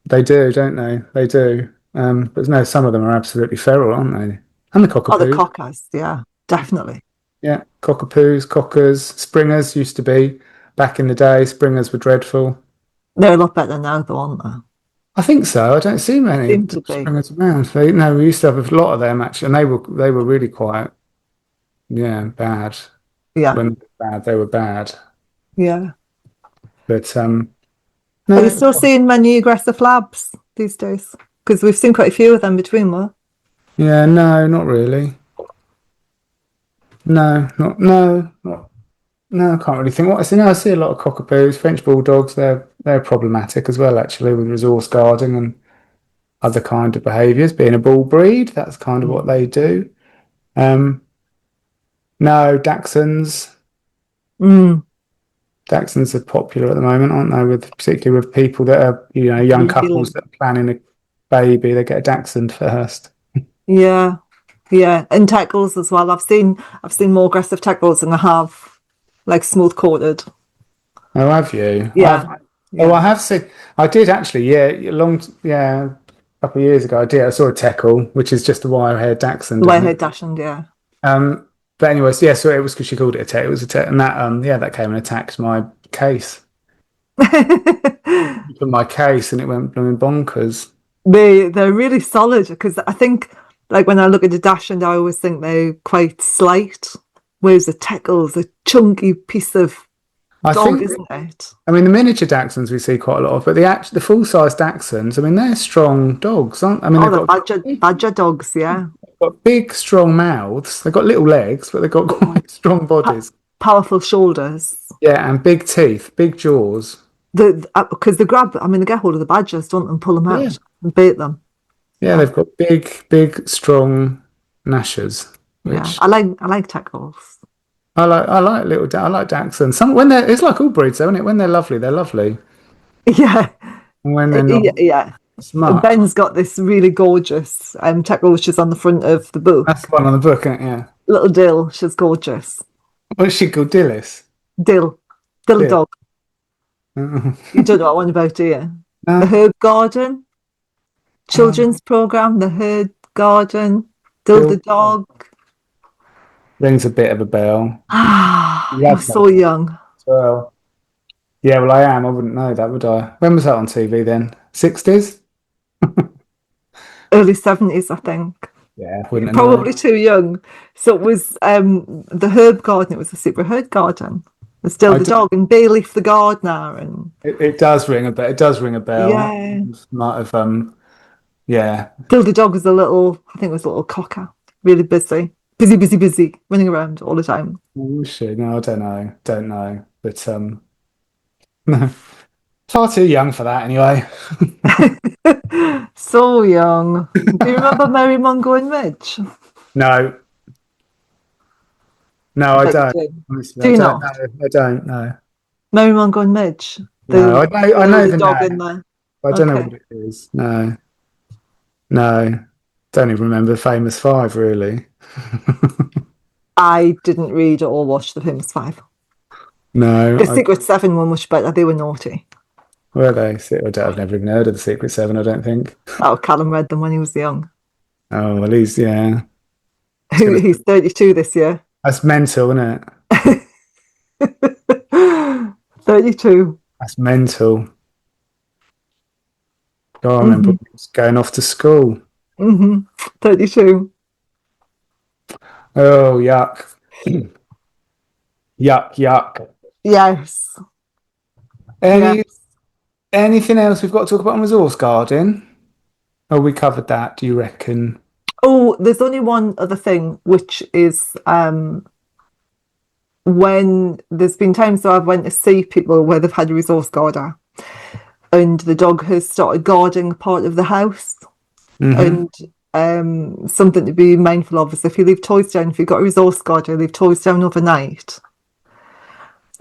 they do, don't they? They do. But no, some of them are absolutely feral, aren't they? And the Cockapoo. Oh, the cockers, yeah, definitely. Yeah, Cockapoos, Cockers, Springers used to be. Back in the day, Springers were dreadful. They're a lot better now, though, aren't they? I think so. I don't see many Springers around. We used to have a lot of them, actually, and they were really quite, bad. Yeah. When they were bad. Yeah. But, no. Are you still seeing many aggressive labs these days? Because we've seen quite a few of them between them. Yeah, no, not really. No, I can't really think. What I see now, I see a lot of Cockapoos, French Bulldogs. They're problematic as well, actually, with resource guarding and other kind of behaviours. Being a bull breed, that's kind of what they do. No, Dachshunds. Dachshunds are popular at the moment, aren't they? Particularly with people that are, young couples that are planning a baby, they get a Dachshund first. Yeah, and tackles as well. I've seen more aggressive tackles than I have like smooth coated. Oh, have you? Yeah. Oh, I have seen. I did actually. A couple of years ago, I saw a Teckle, which is just a wire-haired Dachshund. Wire-haired Dachshund, yeah. But anyways, so it was because she called it a Teck. It was a Teck, and that came and attacked my case. From my case, and it went blooming bonkers. They're really solid because I think, like, when I look at the Dachshund, I always think they're quite slight, whereas the Teckle's a chunky piece of dog, isn't it? I mean, the miniature Dachshunds we see quite a lot of, but the full-size Dachshunds, I mean, they're strong dogs, aren't they? I mean, the badger dogs, yeah. They've got big, strong mouths. They've got little legs, but they've got quite strong bodies. Powerful shoulders. Yeah, and big teeth, big jaws. Because they get hold of the badgers, don't they, and pull them out and bait them. Yeah, they've got big, strong gnashers. I like Teckles. I like Dachshunds. It's like all breeds, though, isn't it? When they're lovely, they're lovely. Yeah. And when they're not smart. Ben's got this really gorgeous Teckle, which is on the front of the book. That's the one on the book, isn't it? Yeah. Little Dill, she's gorgeous. What's she called? Dillis? Dill dog. You don't know what one about, do you? The Herb Garden children's program, the Herb Garden, Dill the dog. Rings a bit of a bell. You're so young. Well, yeah, well, I am. I wouldn't know that, would I? When was that on TV then? 60s? Early 70s, I think. Yeah, wouldn't probably too young. So it was the Herb Garden. It was the Super Herb Garden. There's Dill the dog and Bayleaf the gardener, and it does ring a bell. It does ring a bell. Yeah, might have. Dill the dog was a little cocker, really busy, running around all the time. Oh shit! No, I don't know, but no, far too young for that anyway. So young. Do you remember Mary Mungo and Midge? No, I don't. Honestly, do you not? I don't know. Mary Mungo and Midge. No, I know the dog name. In there. I don't know what it is. No. Don't even remember the Famous Five, really. I didn't read or watch the Famous Five. No. The Secret Seven were much better. They were naughty. Were they? I've never even heard of the Secret Seven, I don't think. Oh, Callum read them when he was young. Oh, well, yeah. He's 32 this year. That's mental, isn't it? 32. That's mental. God, I remember Mm-hmm. going off to school. Mm-hmm. 32. Oh, yuck. Yuck, yuck. Yes. Any Yes. Anything else we've got to talk about on resource guarding? Oh, we covered that, do you reckon? Oh, there's only one other thing, which is when there's been times where I've went to see people where they've had a resource guarder and the dog has started guarding part of the house. And something to be mindful of is if you leave toys down, if you've got a resource guarder, leave toys down overnight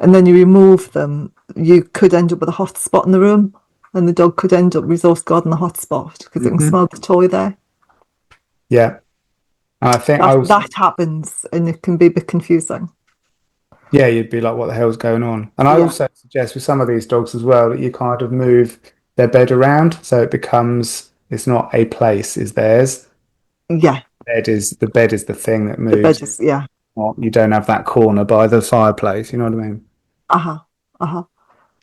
and then you remove them, you could end up with a hot spot in the room and the dog could end up resource guarding the hot spot because it can smell the toy there. Yeah. I think that happens and it can be a bit confusing. Yeah, you'd be like, what the hell's going on? And I also suggest with some of these dogs as well that you kind of move their bed around so it becomes, it's not a place, it's theirs. Yeah. The bed is the thing that moves. The bed is, yeah. You don't have that corner by the fireplace, you know what I mean?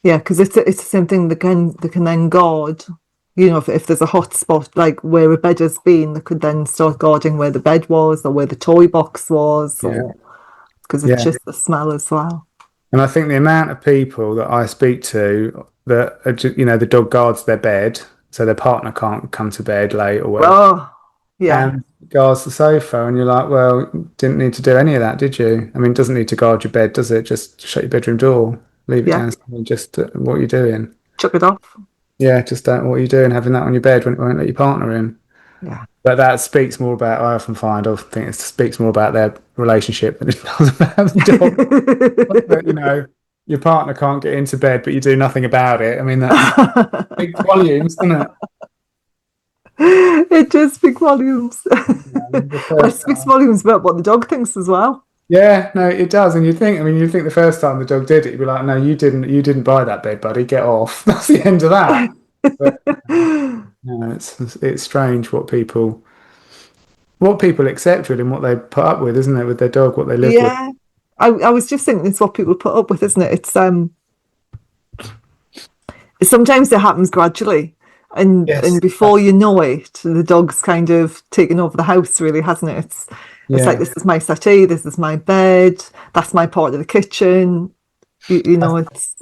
Yeah, because it's the same thing. They can then guard. You know, if there's a hot spot like where a bed has been, they could then start guarding where the bed was or where the toy box was, or because it's just the smell as well. And I think the amount of people that I speak to that are just, the dog guards their bed, so their partner can't come to bed late or whatever. Oh, yeah. And guards the sofa, and you're like, well, didn't need to do any of that, did you? I mean, it doesn't need to guard your bed, does it? Just shut your bedroom door, leave it down, just what are you doing? Chuck it off. Yeah, just what are you doing having that on your bed when it won't let your partner in? Yeah. But that speaks more about, I think it speaks more about their relationship than it does about the dog. But, your partner can't get into bed, but you do nothing about it. I mean, that speaks volumes, doesn't it? It does speak volumes. It speaks volumes about what the dog thinks as well. Yeah, no, it does. And you think the first time the dog did it, you'd be like, no, you didn't buy that bed, buddy. Get off. That's the end of that. But, it's strange what people accept with and what they put up with, isn't it? With their dog, what they live with. Yeah, I was just thinking it's what people put up with, isn't it? It's sometimes it happens gradually, and before you know it, the dog's kind of taken over the house, really, hasn't it? It's like, this is my settee, this is my bed, that's my part of the kitchen. It's.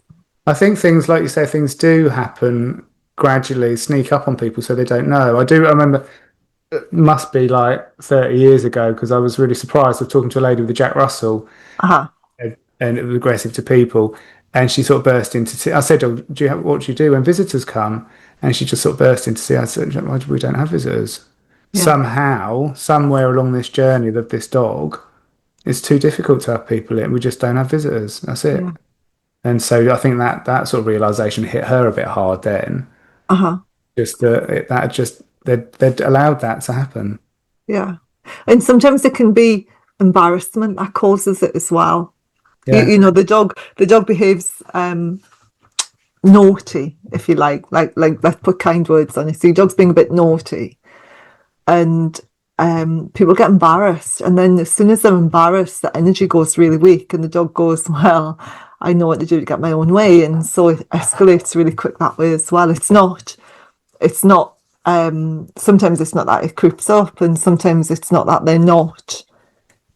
I think things, like you say, things do happen gradually, sneak up on people so they don't know. I remember, it must be like 30 years ago, because I was really surprised of talking to a lady with a Jack Russell, and it was aggressive to people, and she sort of burst into. I said, "Oh, what do you do when visitors come?" And she just sort of burst into tears. I said, "We don't have visitors." Yeah. Somehow, somewhere along this journey of this dog, it's too difficult to have people in. We just don't have visitors. That's it. Yeah. And so I think that sort of realization hit her a bit hard then. Just they'd allowed that to happen. Yeah, and sometimes it can be embarrassment that causes it as well. Yeah. The dog behaves naughty, if you like let's put kind words on it. So your dog's being a bit naughty, and people get embarrassed, and then as soon as they're embarrassed, the energy goes really weak, and the dog goes, well, I know what to do to get my own way, and so it escalates really quick that way as well. It's not sometimes it's not that it creeps up, and sometimes it's not that they're not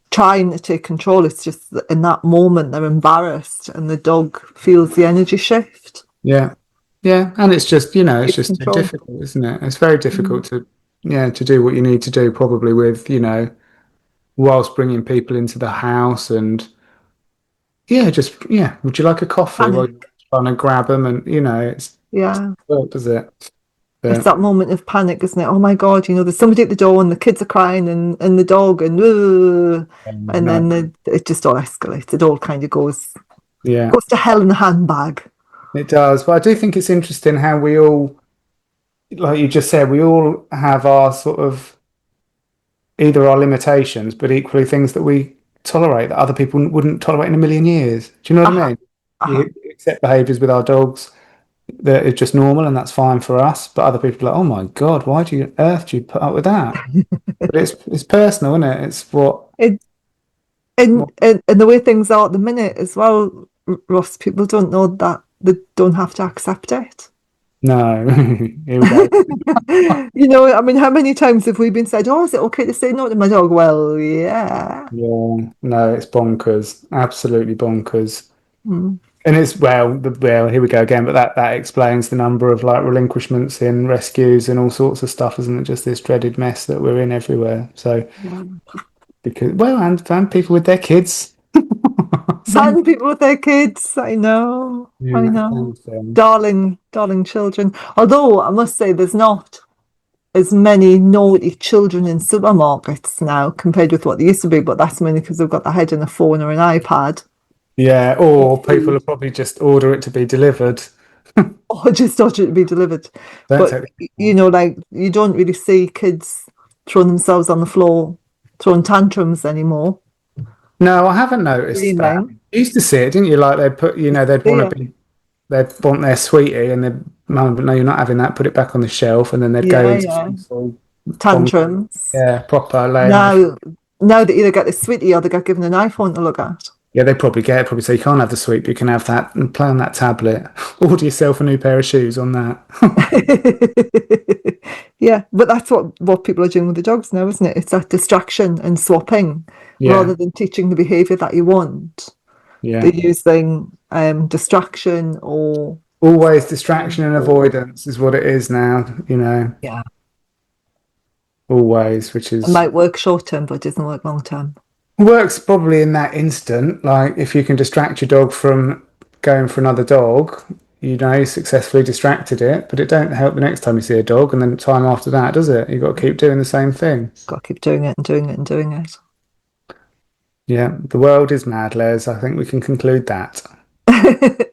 trying to take control. It's just that in that moment they're embarrassed and the dog feels the energy shift. Yeah, and it's just it's just difficult, isn't it? It's very difficult to do what you need to do, probably with whilst bringing people into the house, and would you like a coffee? While you're trying to grab them, and it's does it? It's that moment of panic, isn't it? Oh my God, there's somebody at the door and the kids are crying and the dog and then it just all escalates. It all kind of goes to hell in a handbag. It does. But I do think it's interesting how we all, like you just said, we all have our sort of either our limitations, but equally things that we tolerate that other people wouldn't tolerate in a million years. Do you know what I mean? We accept behaviours with our dogs that is just normal and that's fine for us. But other people are like, oh my God, why do you earth do you put up with that? But it's personal, isn't it? It's what, It, and the way things are at the minute as well, Ross, people don't know that they don't have to accept it. no. Here we go. You know, I mean, how many times have we been said, "Oh, is it okay to say no to my dog?" Well, yeah. Yeah, no, it's bonkers, absolutely bonkers. Mm. And it's well, here we go again. But that explains the number of like relinquishments in rescues and all sorts of stuff, isn't it? Just this dreaded mess that we're in everywhere. So Yeah. because and people with their kids, And people with their kids, I know, I yeah, know. same thing. Darling children. Although I must say, there's not as many naughty children in supermarkets now compared with what there used to be, but that's mainly because they've got their head in a phone or an iPad. Yeah, or people will probably just order it to be delivered. Or just order it to be delivered. Don't But, take you know, like, you don't really see kids throwing themselves on the floor, throwing tantrums anymore. No, I haven't noticed that. Screaming. You used to see it, didn't you? Like they'd put, they'd want Yeah, to be, they'd want their sweetie, and they'd, Mum, but no, you're not having that. Put it back on the shelf, and then they'd go into yeah. full Tantrums. yeah, proper laying on the Now, now they either get the sweetie or they get given an iPhone to look at. yeah, they probably get it. Probably say you can't have the sweet, but you can have that and play on that tablet. Order yourself a new pair of shoes on that. Yeah, but that's what people are doing with the dogs now, isn't it? It's that distraction and swapping rather Yeah, than teaching the behavior that you want. yeah. They're using distraction or Always distraction and avoidance is what it is now. yeah, Always, which it is might work short term, but it doesn't work long term. works probably in that instant. Like if you can distract your dog from going for another dog, you successfully distracted it, but it don't help the next time you see a dog, and then time after that, does it? You've got to keep doing the same thing. Got to keep doing it and doing it and doing it. Yeah, the world is mad, Les. I think we can conclude that.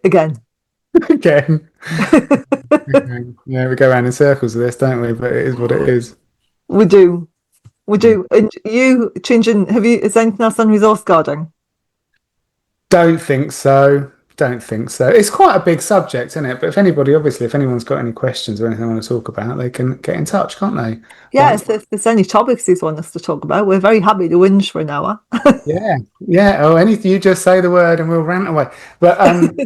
Again. Again. Yeah, we go around in circles with this, don't we? But it is what it is. We do. We do. And you changing, is anything else on resource guarding? Don't think so. Don't think so. It's quite a big subject, isn't it? But if anyone's got any questions or anything they want to talk about, they can get in touch, can't they? Yeah, if there's any topics you want us to talk about, we're very happy to whinge for an hour. Yeah. Oh, anything, you just say the word and we'll rant away. But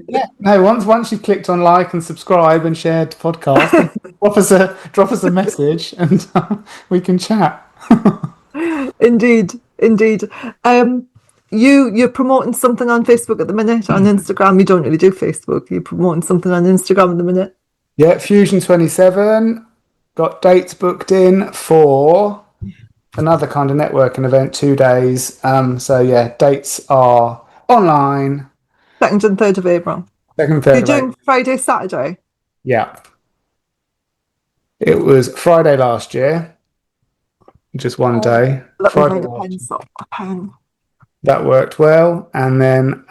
yeah, no. Once you've clicked on like and subscribe and shared the podcast, drop us a message and we can chat. Indeed. You're promoting something on Facebook at the minute, on Instagram. You don't really do Facebook. You're promoting something on Instagram at the minute. Yeah, Fusion 27. Got dates booked in for another kind of networking event, 2 days. So yeah, dates are online. 2nd and 3rd of April. 2nd and 3rd You're of doing April. Friday, Saturday? Yeah. It was Friday last year. Just one day. Let me Friday find a last year. pencil. A pen. That worked well. And then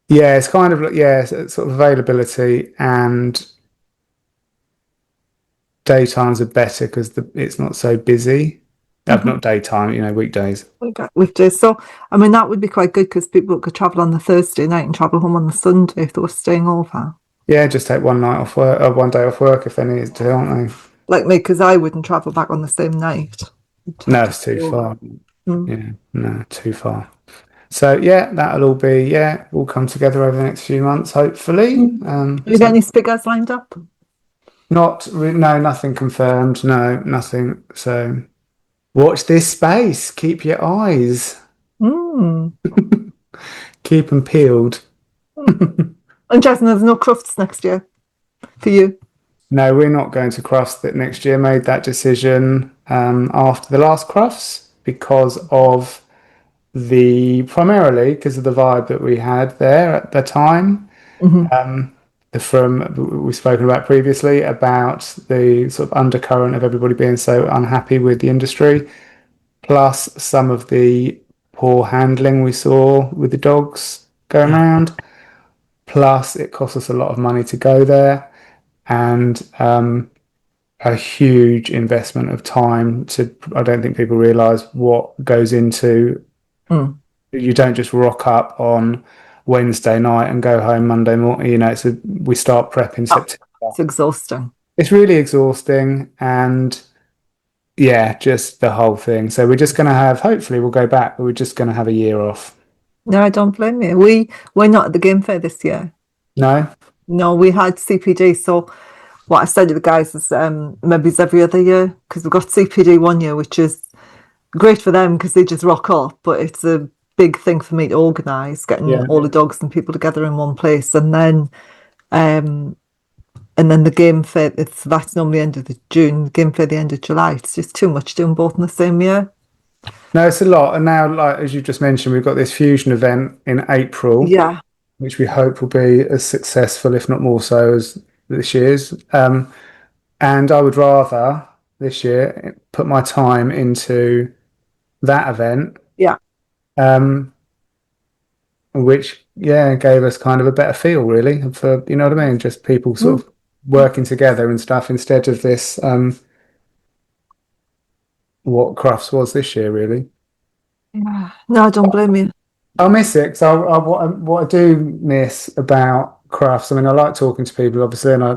yeah, it's kind of like sort of availability and daytimes are better because it's not so busy. Not daytime, weekdays. Weekdays. So, I mean, that would be quite good because people could travel on the Thursday night and travel home on the Sunday if they were staying over. Yeah, just take one night off work, or one day off work if they need to, aren't they? Like me, because I wouldn't travel back on the same night. No, it's too far. Mm. Yeah, no, too far. So yeah, that'll all come together over the next few months, hopefully. Have you got any speakers lined up? No, nothing confirmed. No, nothing. So watch this space. Keep your eyes. Keep them peeled. And Jason, there's no crufts next year for you? No, we're not going to Crufts that next year. Made that decision after the last Crufts primarily because of the vibe that we had there at the time. We've spoken about previously about the sort of undercurrent of everybody being so unhappy with the industry, plus some of the poor handling we saw with the dogs going around. Plus, it cost us a lot of money to go there, and a huge investment of time. I don't think people realise what goes into. You don't just rock up on Wednesday night and go home Monday morning. You know, so we start prepping September. It's exhausting. It's really exhausting, and yeah, just the whole thing. So we're just going to have, hopefully we'll go back, but we're just going to have a year off. No, I don't blame you. We're not at the game fair this year. No? No, we had CPD. So what I said to the guys is maybe it's every other year, because we've got CPD one year, which is great for them because they just rock up, but it's a big thing for me to organise, getting all the dogs and people together in one place. And then the game fair, that's normally end of June, game fair the end of July. It's just too much doing both in the same year. No, it's a lot. And now, like as you just mentioned, we've got this fusion event in April, which we hope will be as successful, if not more so, as this year's. And I would rather this year put my time into that event. Yeah. Which gave us kind of a better feel, really, for, you know what I mean, just people sort of working together and stuff, instead of this what Crufts was this year, really. Yeah. No, I don't blame you. I'll miss it. So what I do miss about Crufts, I mean, I like talking to people, obviously, and I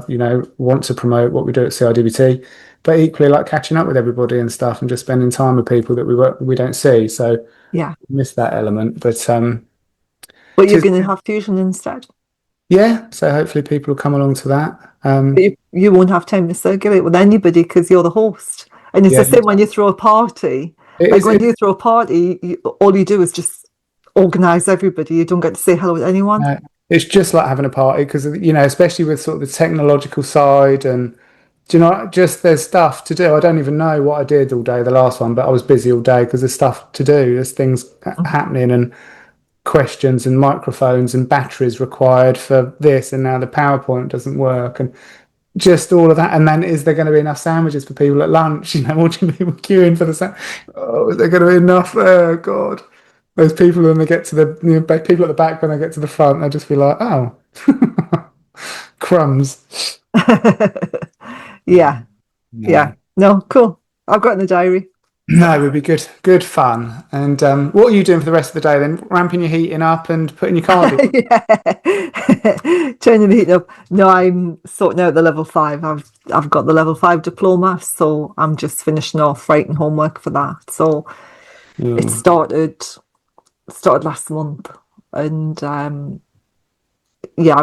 want to promote what we do at CIDBT, but equally like catching up with everybody and stuff, and just spending time with people that we don't see. So yeah, I miss that element. But you're going to have fusion instead. Yeah, so hopefully people will come along to that. But you won't have time to circulate with anybody because you're the host. And it's the same when you throw a party. When you throw a party, all you do is just organise everybody. You don't get to say hello to anyone. It's just like having a party because, especially with sort of the technological side, and just there's stuff to do. I don't even know what I did all day the last one, but I was busy all day because there's stuff to do. There's things happening and questions and microphones and batteries required for this, and now the PowerPoint doesn't work, and just all of that. And then, is there going to be enough sandwiches for people at lunch? Watching people queuing for the sandwich. Oh, is there going to be enough? Oh God, those people when they get to the people at the back, when they get to the front, they'll just be like, oh, crumbs. Yeah. No, cool. I've got it in the diary. No, it would be good fun. And what are you doing for the rest of the day then? Ramping your heating up and putting your card in? Turning the heating up. No, I'm sorting out the level 5. I've got the level 5 diploma, so I'm just finishing off writing homework for that. So it started last month, and I've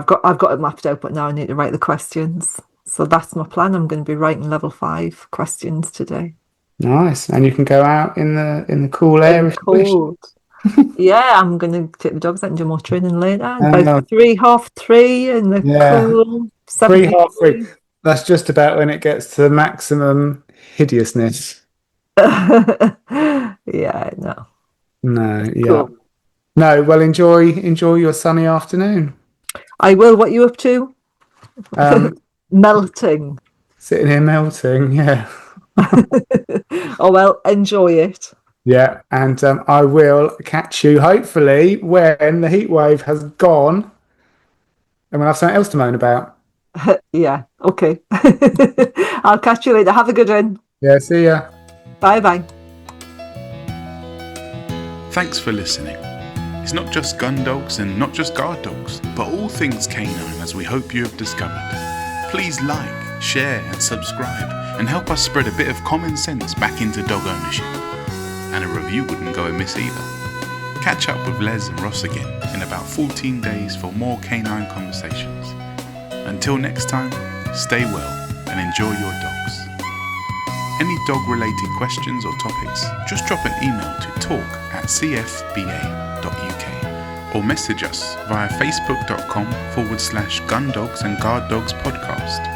got it mapped out, but now I need to write the questions. So that's my plan. I'm going to be writing level 5 questions today. Nice. And you can go out in the cool air if you wish. Yeah, I'm going to take the dogs out and do more training later. About 3:30 in the cool 3:30. That's just about when it gets to the maximum hideousness. No. No, yeah. Cool. No, well, enjoy your sunny afternoon. I will. What are you up to? Melting. Sitting here melting, yeah. Oh, well, enjoy it. Yeah, and I will catch you, hopefully, when the heat wave has gone and we'll have something else to moan about. Yeah, okay. I'll catch you later. Have a good one. Yeah, see ya. Bye-bye. Thanks for listening. It's not just gun dogs and not just guard dogs, but all things canine, as we hope you have discovered. Please like, share and subscribe, and help us spread a bit of common sense back into dog ownership. And a review wouldn't go amiss either. Catch up with Les and Ross again in about 14 days for more canine conversations. Until next time, stay well and enjoy your dogs. Any dog-related questions or topics, just drop an email to talk@cfba.uk or message us via facebook.com/gundogs and guard dogs podcast.